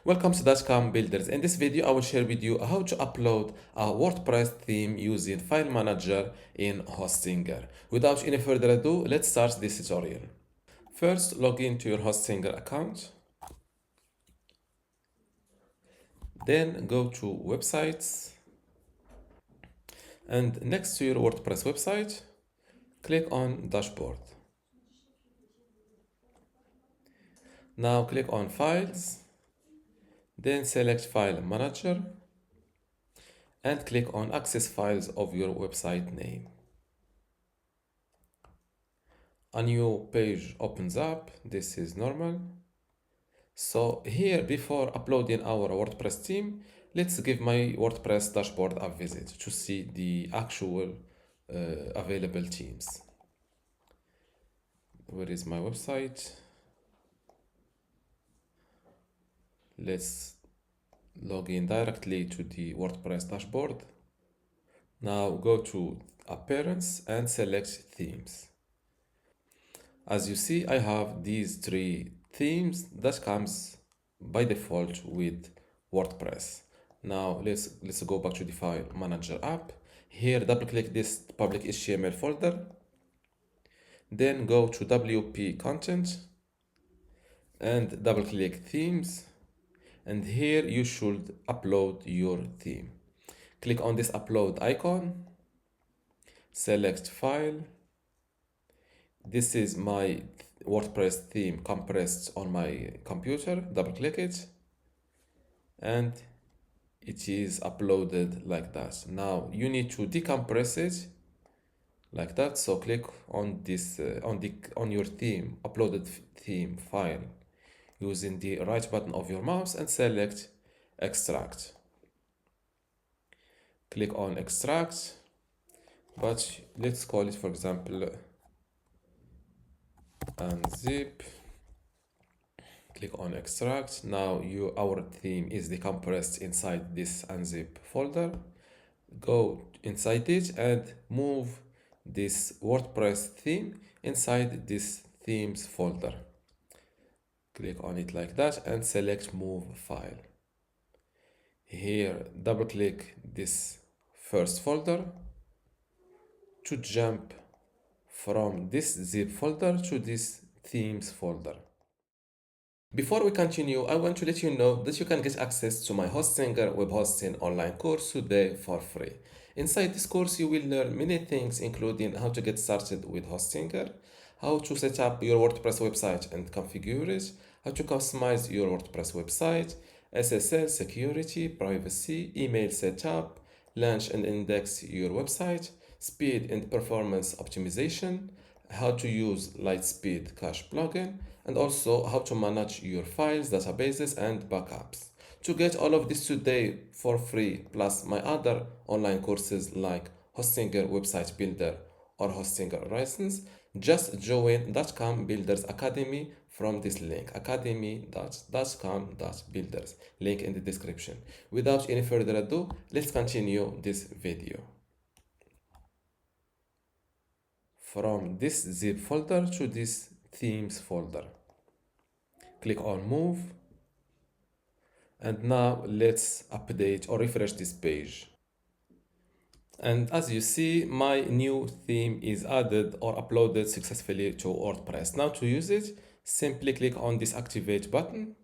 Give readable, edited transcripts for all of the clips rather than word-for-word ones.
Welcome to dotcom.builders. In this video, I will share with you how to upload a WordPress theme using File Manager in Hostinger. Without any further ado, let's start this tutorial. First, log into your Hostinger account. Then go to Websites. And next to your WordPress website, click on Dashboard. Now click on Files. Then select File Manager and click on Access Files of your website name. A new page opens up. This is normal. So here, before uploading our WordPress theme, let's give my WordPress dashboard a visit to see the actual available themes. Where is my website? Let's log in directly to the WordPress dashboard. Now go to Appearance and select Themes. As you see, I have these three themes that comes by default with WordPress. Now let's go back to the File Manager app. Here, double click this public HTML folder. Then go to WP Content and double click Themes. And here you should upload your theme. Click on this upload icon, select file. This is my WordPress theme compressed on my computer. Double click it and it is uploaded like that. Now you need to decompress it like that. So click on this on your theme, uploaded theme file, using the right button of your mouse and select extract. Click on extract, but let's call it, for example, unzip. Click on extract. Now our theme is decompressed inside this unzip folder. Go inside it and move this WordPress theme inside this themes folder. Click on it like that and select move file. Here, double click this first folder to jump from this zip folder to this themes folder. Before we continue, I want to let you know that you can get access to my Hostinger web hosting online course today for free. Inside this course, you will learn many things, including how to get started with Hostinger, how to set up your WordPress website and configure it, how to customize your WordPress website, SSL, security, privacy, email setup, launch and index your website, speed and performance optimization, how to use LiteSpeed Cache plugin, and also how to manage your files, databases, and backups. To get all of this today for free, plus my other online courses like Hostinger Website Builder or Hostinger License, just join dotcom Builders Academy from this link, academy.dotcom.builders, link in the description. Without any further ado, let's continue this video. From this zip folder to this themes folder, click on move. And now let's update or refresh this page. And as you see, my new theme is added or uploaded successfully to WordPress. Now to use it, simply click on this activate button.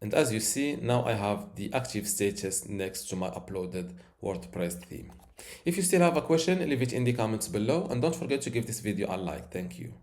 And as you see, now I have the active status next to my uploaded WordPress theme. If you still have a question, leave it in the comments below and don't forget to give this video a like. Thank you.